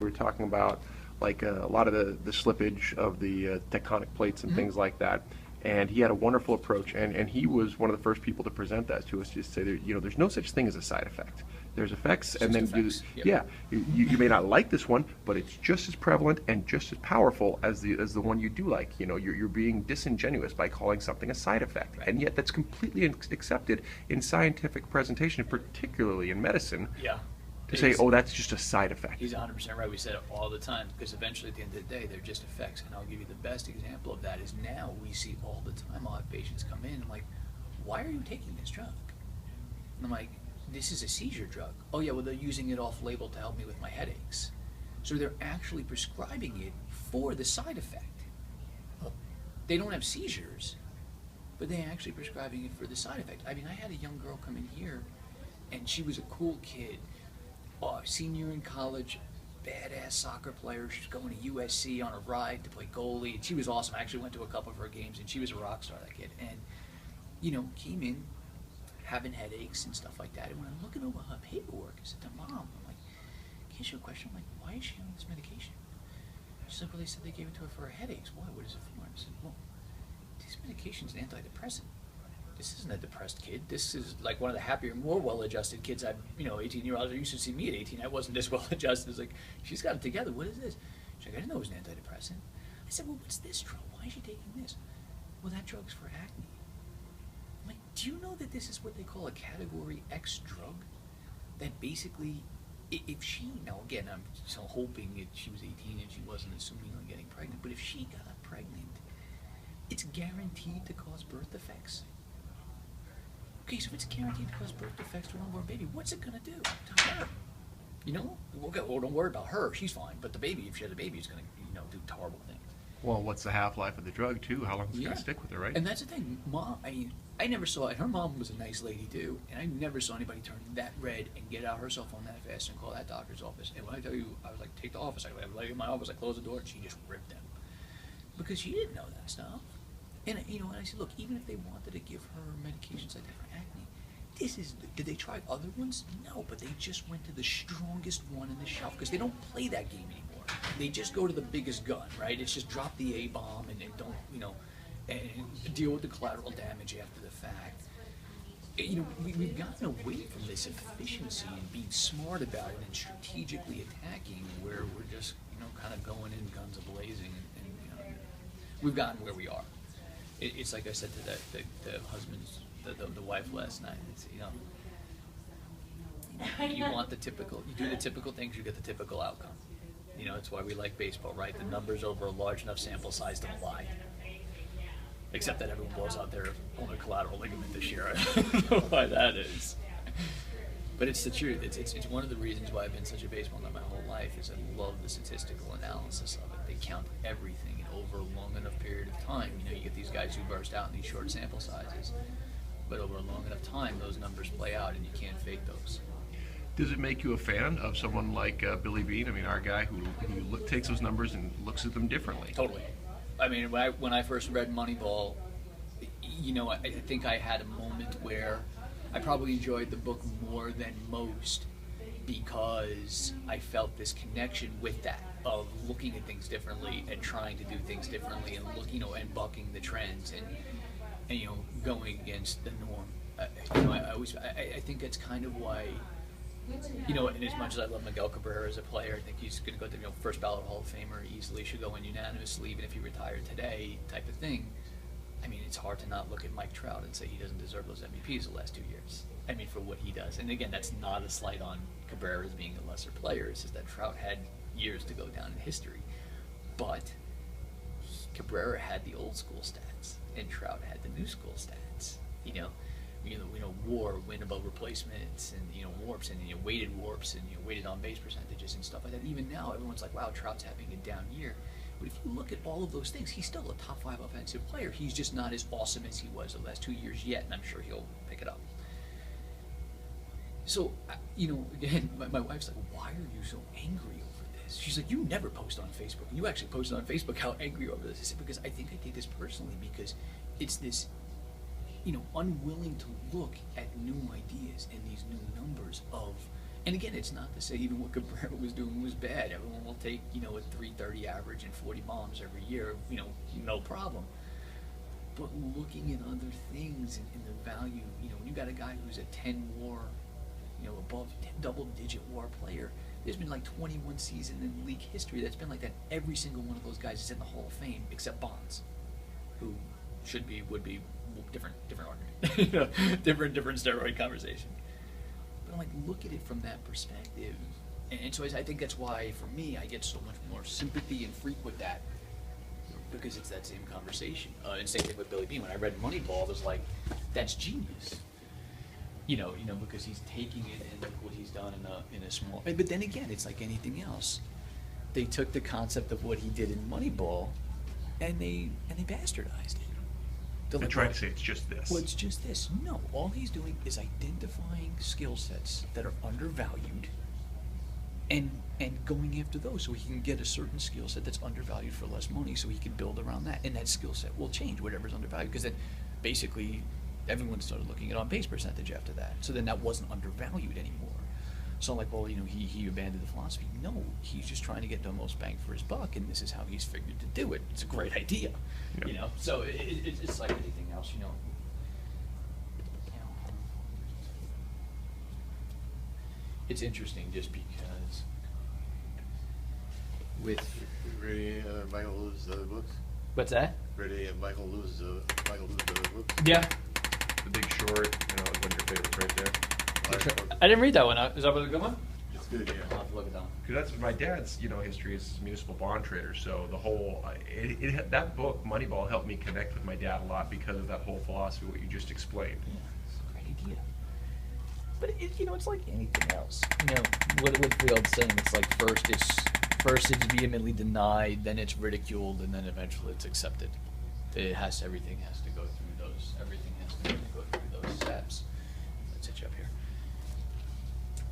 We were talking about like a lot of the slippage of the tectonic plates and things like that. And he had a wonderful approach, and he was one of the first people to present that to us. Just say, that, there's no such thing as a side effect. There's effects, It's and just then effects. Yep. yeah, you may not like this one, but it's just as prevalent and just as powerful as the one you do like. You're being disingenuous by calling something a side effect, Right. and yet that's completely accepted in scientific presentation, particularly in medicine, Yeah. to say, oh, that's just a side effect. He's 100% right. We say it all the time because eventually at the end of the day, they're just effects. And I'll give you the best example of that is now we see all the time. I'll have patients come in and I'm like, why are you taking this drug? And I'm like, this is a seizure drug. Oh yeah, well they're using it off label to help me with my headaches. So they're actually prescribing it for the side effect. They don't have seizures, but they're actually prescribing it for the side effect. I mean, I had a young girl come in here and she was a cool kid. Senior in college, badass soccer player. She's going to USC on a ride to play goalie. And she was awesome. I actually went to a couple of her games, and she was a rock star, that kid. And, came in having headaches and stuff like that. And when I'm looking over her paperwork, I said to Mom, I'm like, can I ask you a question? I'm like, why is she on this medication? She's like, well, they said they gave it to her for her headaches. Why? What is it for? I said, well, this medication's an antidepressant. This isn't a depressed kid. This is like one of the happier, more well-adjusted kids I've, 18-year-olds are used to see me at 18. I wasn't this well-adjusted. It's like, she's got it together. What is this? She's like, I didn't know it was an antidepressant. I said, well, what's this drug? Why is she taking this? Well, that drug's for acne. I'm like, do you know that this is what they call a category X drug? That basically, if she, now again, I'm so hoping that she was 18 and she wasn't assuming on getting pregnant, but if she got pregnant, it's guaranteed to cause birth defects. Okay, so if it's guaranteed to cause birth defects to an unborn baby, what's it gonna do to her? Well, don't worry about her; she's fine. But the baby, if she has a baby, it's gonna, do horrible things. Well, what's the half-life of the drug, too? How long is it going to stick with her, right? And that's the thing, Mom. I never saw it. Her mom was a nice lady too, and I never saw anybody turn that red and get out her cell phone that fast and call that doctor's office. And when I tell you, I was like, take the office. I was like in my office. I closed the door, and she just ripped them because she didn't know that stuff. And and I said, look, even if they wanted to give her medications like that for acne, did they try other ones? No, but they just went to the strongest one in the shelf because they don't play that game anymore. They just go to the biggest gun, right? It's just drop the A bomb and don't, and deal with the collateral damage after the fact. We've gotten away from this efficiency and being smart about it and strategically attacking where we're just, kind of going in guns a-blazing and we've gotten where we are. It's like I said to the husband's, the wife last night. It's, you want the typical, you do the typical things, you get the typical outcome. It's why we like baseball, right? The numbers over a large enough sample size don't lie. Except that everyone blows out their ulnar collateral ligament this year. I don't know why that is. But it's the truth. It's one of the reasons why I've been such a baseball nut my whole life is I love the statistical analysis of it. They count everything and over a long enough period of time. You get these guys who burst out in these short sample sizes. But over a long enough time, those numbers play out and you can't fake those. Does it make you a fan of someone like Billy Beane? I mean, our guy who takes those numbers and looks at them differently. Totally. I mean, when I first read Moneyball, I think I had a moment where I probably enjoyed the book more than most because I felt this connection with that of looking at things differently and trying to do things differently and and bucking the trends and going against the norm. I think that's kind of why. And as much as I love Miguel Cabrera as a player, I think he's going to go to first ballot Hall of Famer, easily should go in unanimously, even if he retired today, type of thing. I mean, it's hard to not look at Mike Trout and say he doesn't deserve those MVPs the last 2 years. I mean, for what he does. And again, that's not a slight on Cabrera as being a lesser player. It's just that Trout had years to go down in history. But Cabrera had the old school stats, and Trout had the new school stats. WAR, win above replacements, and warps, and weighted warps, and weighted on base percentages and stuff like that. Even now, everyone's like, "Wow, Trout's having a down year." But if you look at all of those things, he's still a top 5 offensive player. He's just not as awesome as he was the last 2 years yet, and I'm sure he'll pick it up. So, again, my wife's like, "Why are you so angry over this?" She's like, "You never post on Facebook, and you actually posted on Facebook how angry over this." I said, "Because I think I take this personally because it's this." Unwilling to look at new ideas and these new numbers of, And again, it's not to say even what Cabrera was doing was bad. Everyone will take, a 330 average and 40 bombs every year, no problem. But looking at other things and the value, when you got a guy who's a 10 WAR, above double-digit WAR player, there's been like 21 seasons in league history that's been like that. Every single one of those guys is in the Hall of Fame except Bonds, who would be different argument, different steroid conversation. But I'm like, look at it from that perspective, and so I think that's why for me I get so much more sympathy and freak with that, because it's that same conversation. And same thing with Billy Beane. When I read Moneyball, I was like, that's genius. Because he's taking it and look what he's done in a small. But then again, it's like anything else. They took the concept of what he did in Moneyball, and they bastardized it. They're trying to say it's just this. Well, it's just this. No, all he's doing is identifying skill sets that are undervalued, and going after those, so he can get a certain skill set that's undervalued for less money, so he can build around that, and that skill set will change whatever's undervalued, because then basically everyone started looking at on-base percentage after that. So then that wasn't undervalued anymore. So I'm like, well, he abandoned the philosophy. No, he's just trying to get the most bang for his buck, and this is how he's figured to do it. It's a great idea, Yeah. So it's like anything else, It's interesting just because with Ready, Michael loses the books. what's that? Ready, Michael loses the books. Yeah, The Big Short, is one of your favorites right there. I didn't read that one. Is that a good one? It's good, yeah. I'll have to look at that one. Because that's my dad's, history is municipal bond trader. So the whole that book Moneyball helped me connect with my dad a lot because of that whole philosophy, what you just explained. Yeah, it's a great idea. But it's like anything else. What's the old saying? It's like first it's vehemently denied, then it's ridiculed, and then eventually it's accepted. Everything has to go through those steps. Let's hit you up here.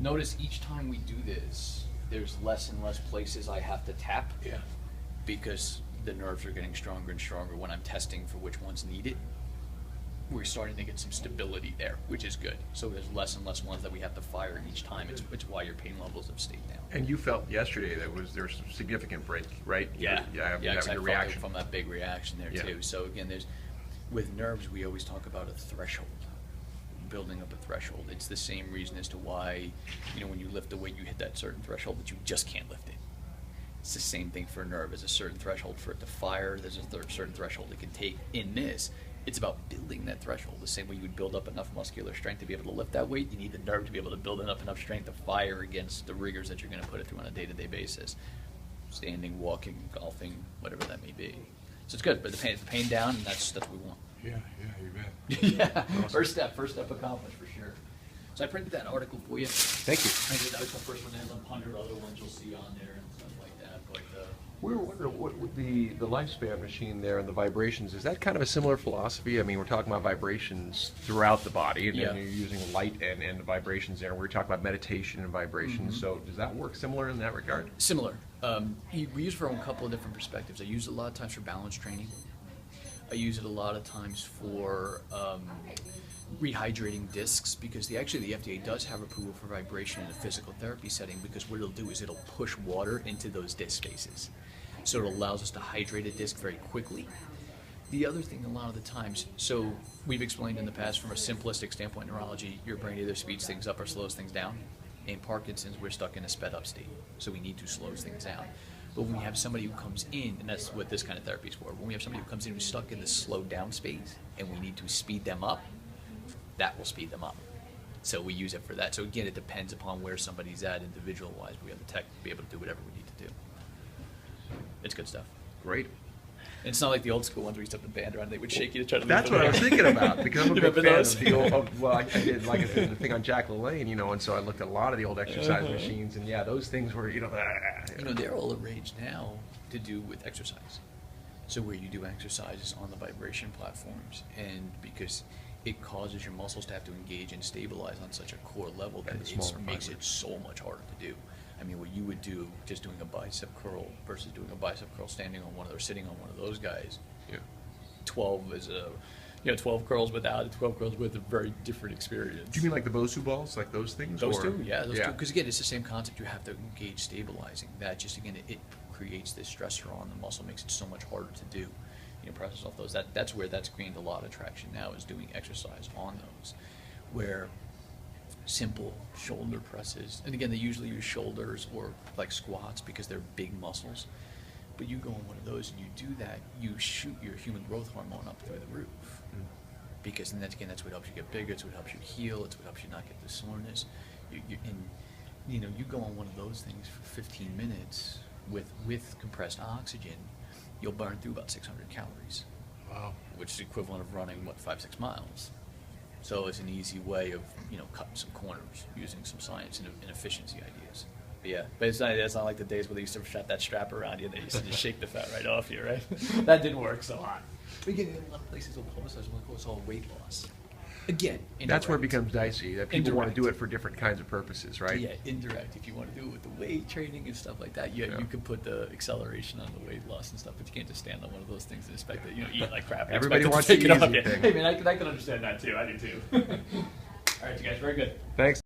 Notice each time we do this, there's less and less places I have to tap. Yeah. Because the nerves are getting stronger and stronger when I'm testing for which ones need it. We're starting to get some stability there, which is good. So there's less and less ones that we have to fire each time. It's why your pain levels have stayed down. And you felt yesterday there was some significant break, right? Yeah, Your I felt reaction it from that big reaction there Yeah. too. So again, with nerves, we always talk about a threshold, building up a threshold. It's the same reason as to why, when you lift a weight, you hit that certain threshold, but you just can't lift it. It's the same thing for a nerve. There's a certain threshold for it to fire. There's a certain threshold it can take. In this, it's about building that threshold. The same way you would build up enough muscular strength to be able to lift that weight, you need the nerve to be able to build up enough strength to fire against the rigors that you're going to put it through on a day-to-day basis. Standing, walking, golfing, whatever that may be. So it's good, but the pain down, and that's what we want. Yeah, you bet. Yeah, first step accomplished for sure. So I printed that article for you. Thank you. That was the first one. There's 100 other ones you'll see on there and stuff like that. But We were wondering what would the lifespan machine there and the vibrations, is that kind of a similar philosophy? I mean, we're talking about vibrations throughout the body, and then Yeah. you're using light and the vibrations there. We're talking about meditation and vibrations. So does that work similar in that regard? similar. We use it from a couple of different perspectives. I use it a lot of times for balance training. I use it a lot of times for rehydrating discs, because the FDA does have approval for vibration in a physical therapy setting, because what it'll do is it'll push water into those disc spaces. So it allows us to hydrate a disc very quickly. The other thing a lot of the times, so we've explained in the past from a simplistic standpoint in neurology, your brain either speeds things up or slows things down. In Parkinson's, we're stuck in a sped up state, so we need to slow things down. But when we have somebody who comes in, and that's what this kind of therapy is for, when we have somebody who comes in who's stuck in this slowed down space and we need to speed them up, that will speed them up. So we use it for that. So again, it depends upon where somebody's at individual-wise. We have the tech to be able to do whatever we need to do. It's good stuff. Great. And it's not like the old school ones where you used to have the band around and they would shake you to try to That's lift what I was thinking about, because I'm a You big remember fan those? of the old, well, I did, like I said, the thing on Jack LaLanne, and so I looked at a lot of the old exercise machines, and yeah, those things were, They're all arranged now to do with exercise. So where you do exercises on the vibration platforms, and because it causes your muscles to have to engage and stabilize on such a core level that And the it smaller makes fibers. it so much harder to do. I mean, what you would do just doing a bicep curl versus doing a bicep curl standing on one of or sitting on one of those guys, Yeah. 12 is a You know, 12 curls without and 12 curls with a very different experience. Do you mean like the Bosu balls, like those things? Those or? two? Yeah, those two. Because again, it's the same concept. You have to engage stabilizing. That just, again, it creates this stressor on the muscle, makes it so much harder to do. You know, presses off those. That's where that's gained a lot of traction now, is doing exercise on those. Where simple shoulder presses, and again, they usually use shoulders or like squats because they're big muscles. But you go on one of those and you do that, you shoot your human growth hormone up through the roof. Because, and that's, again, that's what helps you get bigger, it's what helps you heal, it's what helps you not get the soreness. And you know, you go on one of those things for 15 minutes with compressed oxygen, you'll burn through about 600 calories. Wow. Which is the equivalent of running, what, 5-6 miles. So it's an easy way of, you know, cutting some corners using some science and efficiency ideas. But yeah, but it's not like the days where they used to strap that strap around you and they used to just shake the fat right off you, right? That didn't work so hot. We get in a lot of places will publicize, like, oh, it's all weight loss. Again, indirect. That's where it becomes dicey, that people want to Indirect. do it for different kinds of purposes, right? Yeah, indirect. If you want to do it with the weight training and stuff like that, Yeah. you can put the acceleration on the weight loss and stuff, but you can't just stand on one of those things and expect that, you know, eat like crap. and Everybody expect wants it to the take it off easy you. thing. Hey man, I can understand that too. I do too. All right, you guys, very good. Thanks.